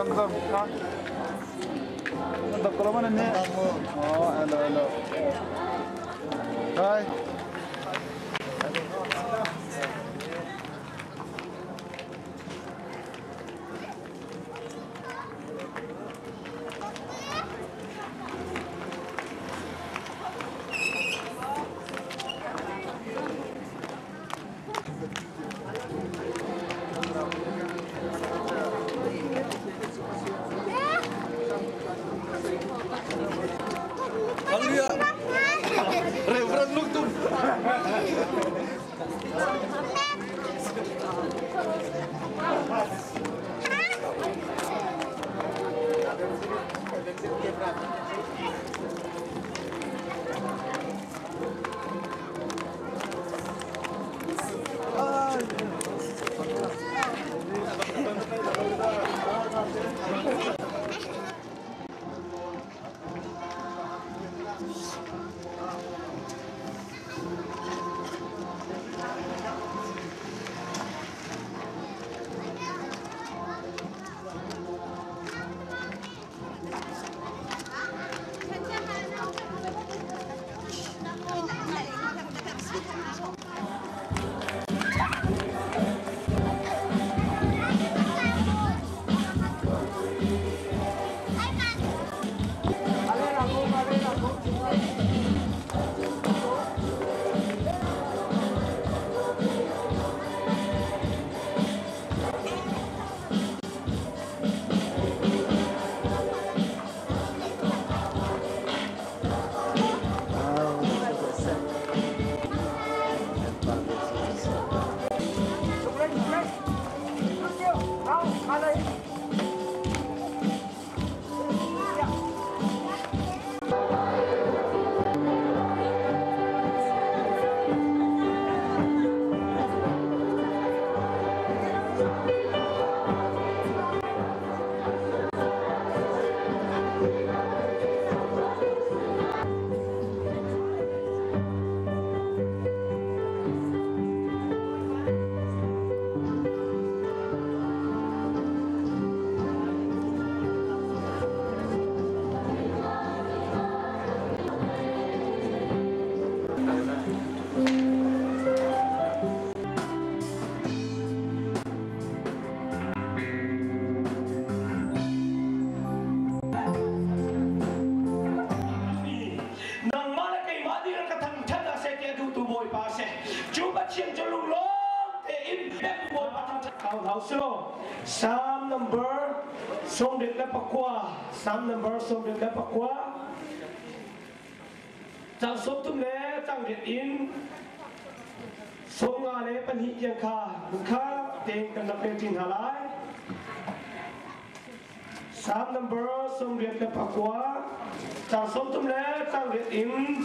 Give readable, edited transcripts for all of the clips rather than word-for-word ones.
vâng. Tập có lắm anh nhé. Hello. Rồi. Reverend look tuh. Psalm number song được đáp qua Psalm number song được đáp qua trang số tum lệ trang điện in song ngà lệ pan hi yang kha tên kan lập lên tin halai Psalm number song được đáp qua trang số tum lệ trang điện in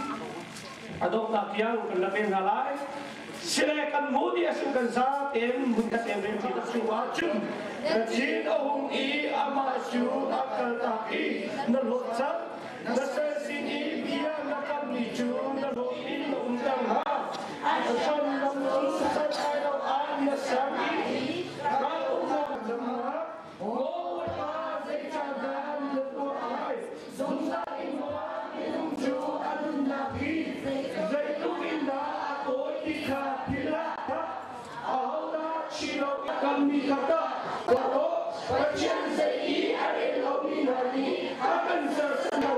adok tak yang kan lập lên halai silakan mudi asykan sa tem bukan tem kita semua cum Jin ohum I amasyu akal taki nalotsak nasasini biya nakamicu nalotin untang ha asan namun sesat ayaw an nasami kalau nama oh wajah jangan lepas ay sungsa imwa inumju adun nabi zaitun indah atau tika pila ahona chino kami kata Wato, kacang saya ini ada yang minari akan sesuatu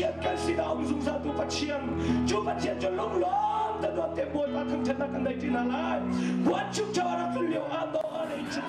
chiên cái xí đạo dùng ra tu phát chiên cho lúc lớn ta đoạt tiệm bồi và thương chân là cần đây thì là lại quán chúc cho nó cứ liệu an đó ở đây chúc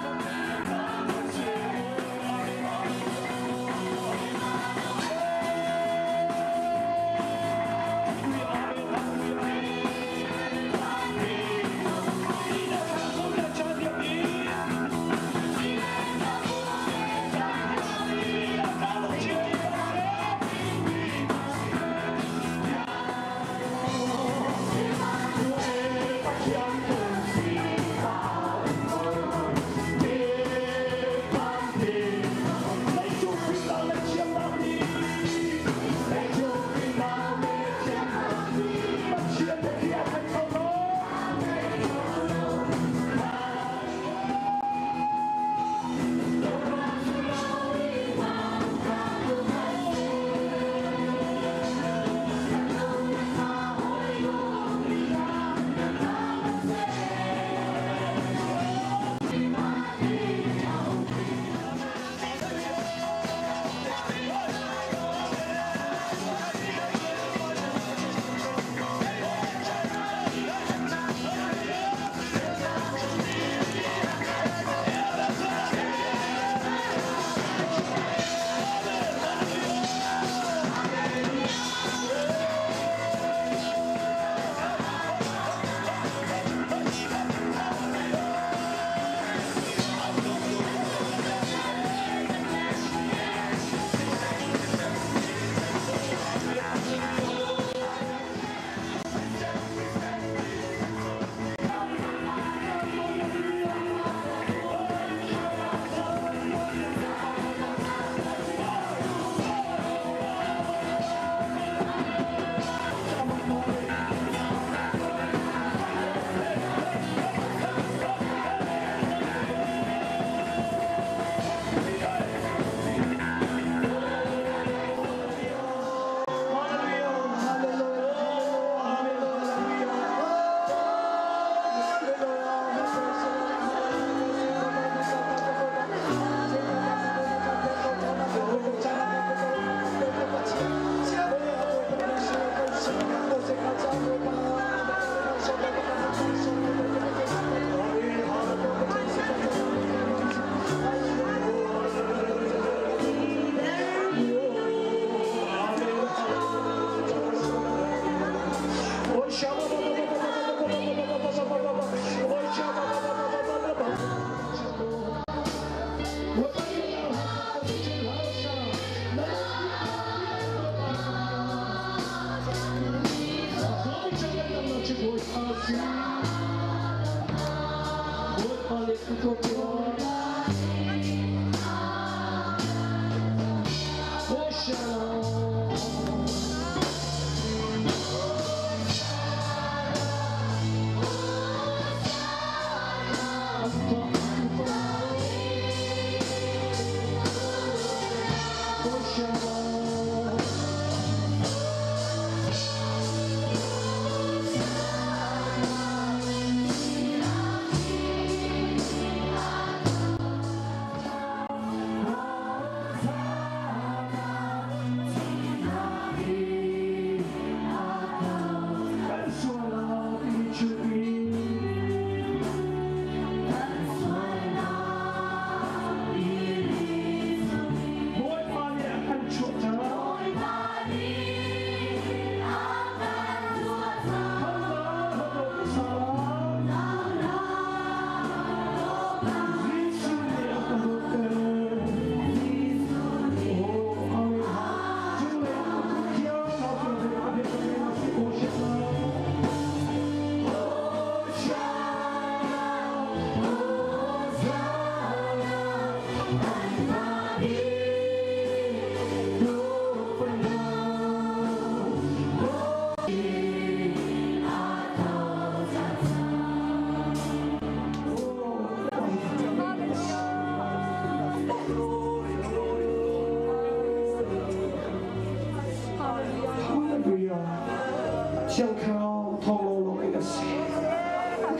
Chiang khao thong lo lo in a sin.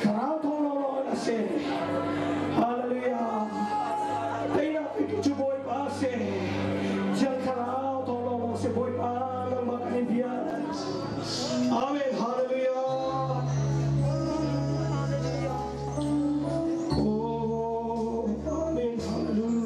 Khao thong lo lo in a sin. Hallelujah. Tay na pitu boy pa se. Chiang khao thong lo lo se boy pa nang Amen. Hallelujah. Oh, amen. Hallelujah.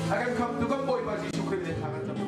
akan come to God boy pagi syukur di tangan teman.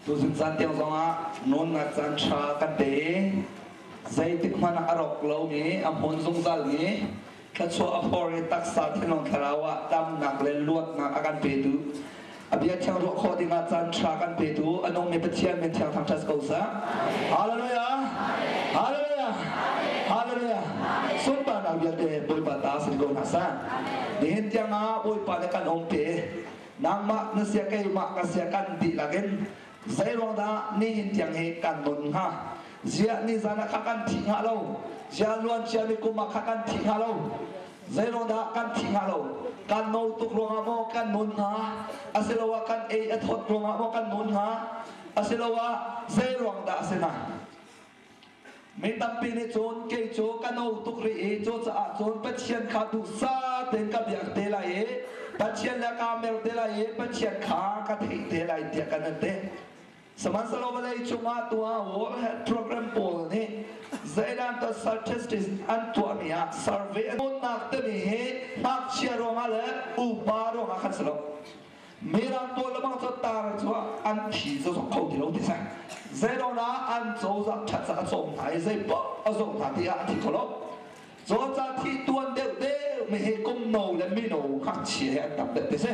Susun santiang zonga non ngatan cha kate zai tik mana arok lo ni ampon zungzal ni kacho apore taksa thenon kharawa tam nak le luat na akan petu abia chang ro kho di ngatan cha kan petu anong me pachian men chang thang chas kausa hallelujah hallelujah hallelujah sun pa na bia te boy bata sin go nasa ni tiang a boy pa kan ompe nang ma na sia kai ma ka sia kan di lagen zai rong da ni hin tiang he kan nun ha zia ni zana kha kan thi ha lo zia luan chia ni kuma kha kan thi ha lo zai rong da kan thi ha lo kan no tuk rong mo kan nun ha asilawa kan e athot rong mo kan nun ha asilawa zai rong da asena mi tampi ni chon ke cho kan no tuk ri e cho cha chon pachian kha du sa ten ka biak te la e pachian la ka mer te la e pachian kha ka thei te la dia kan te Saman salawalay chunga tua World Health Program pol ni zaidan to statistics antua niya survey on nakte ni he nak share ngale ubaro ngakan salo mera pol bang to tar chua an thi zo khau di lo ti sa zaidon na an zo za chat sa som thai zai po azong tha ti a ti kholo zo za thi tuan de de me he kom no le mi no khak chi he tam de se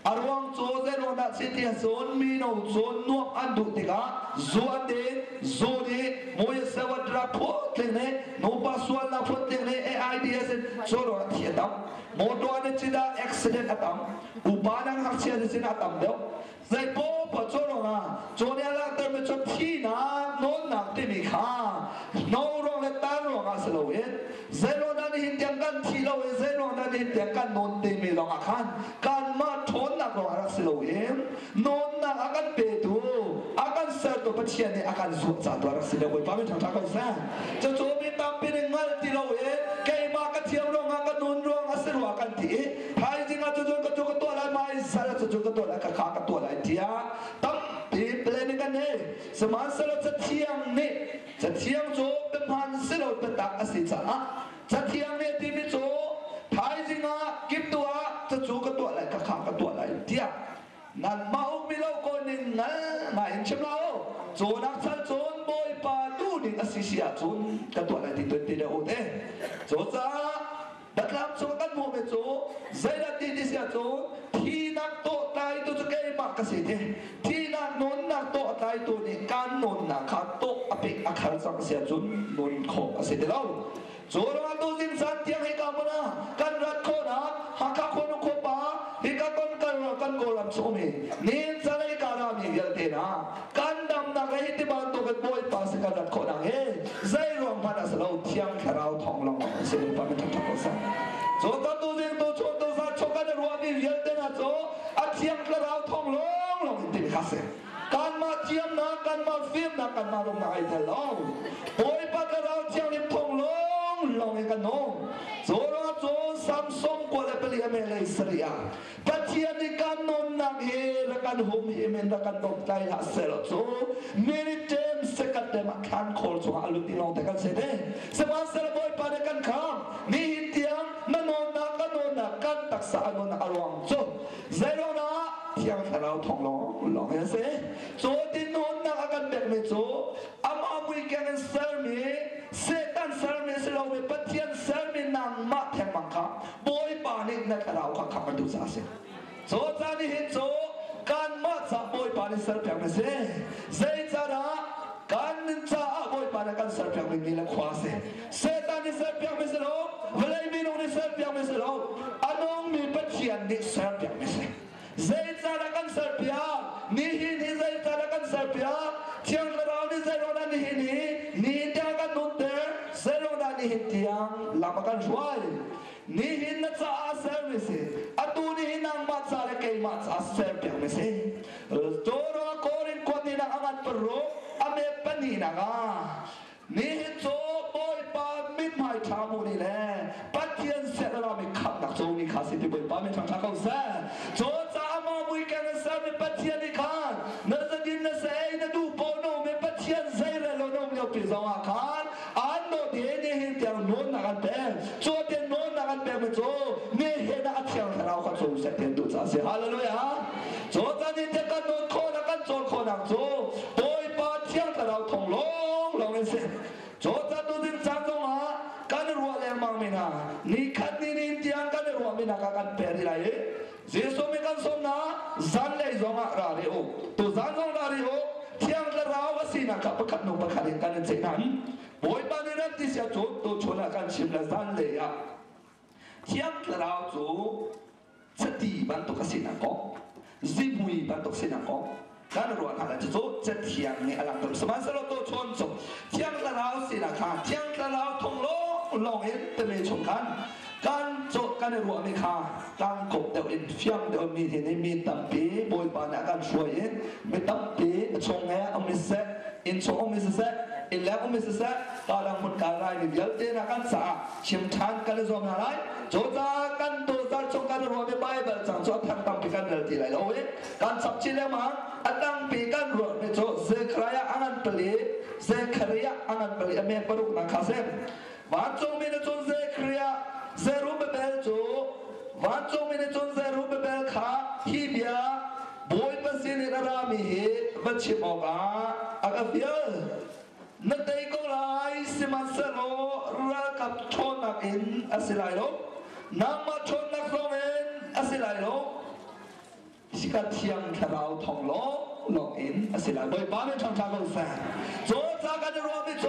arwang cho ze ro na city zone mi no zone no an du tiga zo de zo de moye sawa dra pho tene no pa swal na pho tene AIDS so ro thi atam mo do ane chida accident atam ubanang hak chia de sin atam de zai po pa cho ro na cho ne la ter me cho thi na no na te mi kha no ro le ta ro ga slo e zai ro na ni hin tiang kan thi lo e zai ro na ni hin tiang kan non te mi lo ga khan kan ma thon nak ro arak silo em non nak akan petu akan ser to pachian ni akan su cha to arak silo pa mi thang thang ka sa cho cho mi tam pi ngal ti lo e kai ma ka thiam ro nga ka non ro nga ser wa kan ti hai jing a cho ka to la mai sa cho ka to la ka kha ka to la tia tam pi plan kan ne saman salo cha thiam ne cha thiam cho pe man silo pe ta asi cha cha thiam ne ti mi cho hai jing a kim to a cha cho ka to la ka kha ka to la tia nan mau mi lo ko nin ngal ma in chim lao cho nak chal chon boy pa tu ni asi สียจุนกันตัวอะไรที่ตัวตีเดียวเด้โจจ้าดัดลำโจกันโมเมโจใจดัดตีเสียจุนที่นักโตตายตัวจะเกยมากกันสิเด้ที่นักนนนักโตตายตัวนี้การนนนักขาโตอภิอาคารสังเสียจุนนนขอกันสิเดียวโจเราตัวสินสันเทียงให้กำมันนะกันรัดโคนักหักโคนโคปาฮิกาต้นกันโกลัมโซมีนินสันให้การามีเยอะเทนะกันดำนักให้ที่บ้านตัวกันบ่อยภาษากันรัดโคนักเฮ้ใจรวมพันสลาวเทียงแค่เราทองลงสิบปันทั้งทั้งสันโจตัวสินตัวชนตัวสัตว์ชกันรวมมีเยอะเทนะโจอาเทียงแค่เราทองลงอินทิคัสการมาเทียมนะการมาฟิล์มนะการมาลงนะไอ้เทลองบ่อยปันเราเทียงนิบทองลงให้กันน้องโจราโจซัมซุงกว่าเปลี่ยนเมลัยสเรียปัจจัยในการนอนนักเฮรักันหุมเฮมันรักันดอกใจละเสลโจมินิเทมสกัดเดมาคันคอลโจอาลุตินองแต่กันเสด็จสมาสระบอยปานกันข้ามนี่หินเตียงมันนอนนักกันตักษานนอารวังโจเซโรนาเที่ยงแค่เราทองลองเห็นเสโจตินนนักกันแบบไม่โจอามาบุยแกงเซอร์มีเซตันเซอร์มีสโลเวปัจจัยเซอร์มีนางมาแทงมังคับบอยปานินักเราขับกันดูซาเสโจจานี่เห็นโจการมาจับบอยปานิเซอร์เพียงไม่เสเซจาระการนินจาบอยปานิกันเซอร์เพียงไม่มีละขวาเสเซตันนิเซอร์เพียงไม่เสโลเวลามีนงนิเซอร์เพียงไม่เสโลอันนงมีปัจจัยนิเซอร์เพียงไม่เสเซจาระกันเซอร์เพียงนี่หินเซจาระกันเซอร์เพียงเที่ยงเรานี่เซโรนันนี่หินนี่เที่ยงกันนุ่นเตอเซโรนันนี่หินเที่ยงลำกันช่วยนี่หินนัทซาเซอร์ไม่เสอัตุนี่หินนางมัดซาเลเกย์มัดซาเซอร์เพียงไม่เสโจโรโครินคนนี่นางอันปรุอเมปนีนางนี่หินโจบอยปามิดหมายชามูนี่แหละปัจเจียนเสร็จแล้วมีขับนักโจนี่ข้าสิที่บอยปามิดทางชาเขาเสโจจ้ามาบุยกันเสมีปัจเจียนนี่ขันนั่นจะดินนั่นเสยนั่นดูโปโนมีปัจเจียนเสยเรลโนมีเอาพิซซ่าขันอันโนเดียนี่หินเตียงโนนนักเตะโจเตียงโนนนักเตะไม่โจนี่เห็นนักเตียงเราขับโจเสร็จเตียงดูจ้าเสียฮาเลลูยาโจจ้านี่เตียงกันโนนโคนักกันโจโคนักโจบอยปาเตียงเราทองลงไม่เสโจจ้าดูดินจังจงฮะกันรัวแรงมังมินานี่ขัดนี่เตียงกันรัวมินากันเปรีไรเจสุมิกันสมนาจันเลยจงอาราริโอตัวจันจงราริโอเที่ยงละราวสินะกับประคันนุประคันกันเจนันบอยปานิรัติเสียโจตัวชนะกันชิมละจันเลยอะเที่ยงละราวโจสติบันตุกสินะก็ซิบุยบันตุกสินะก็การรัวทางละโจจะเที่ยงนี่อะไรตัวสมัยสลบตัวชนโจเที่ยงละราวสินะค่ะเที่ยงละราวทงโลลองเห็นแต่ไม่ชมกันการโจกันในรัวไม่ค่ะตั้งกบเดี๋ยวอินฟิมเดี๋ยวมีที่นี่มีตั้มปีบอยปานกันช่วยไม่ตั้มปีชงแง่อมิเซอินชงอมิเซอินแล้วอมิเซการังมุนการไรนี่เดี๋ยวเจนักันสาชิมทานกันเลยจอมอะไรโจจากันตัวจาชงกันรัวไม่ไปแบบจังจอดทางตั้มปีกันเดินที่ไรแล้วเว้ยการสับชิลแล้วมั้งตั้งปีกันรัวไม่โจเซครายอันนั้นเปลี่ยเซครายอันนั้นเปลี่ยเมย์ปรุกนักข้าเซมวันจงมีในจงเซครายเซรูเบเบลโจวันจงมีในจงเซรูเบเบลข้าฮิเบียบอยปัสสินิรามีเฮบัชิมอกาอากาเฟียนัดเตยก็ไลสิมันเซโลรักกับชนนักอินอาศิลายโลนำมาชนนักโซเวนอาศิลายโลสิกาเทียงแค่เราทองโลลงอินอาศิลายบอยบ้านไม่ทำทางกันแสโจจากกันรวมไม่โจ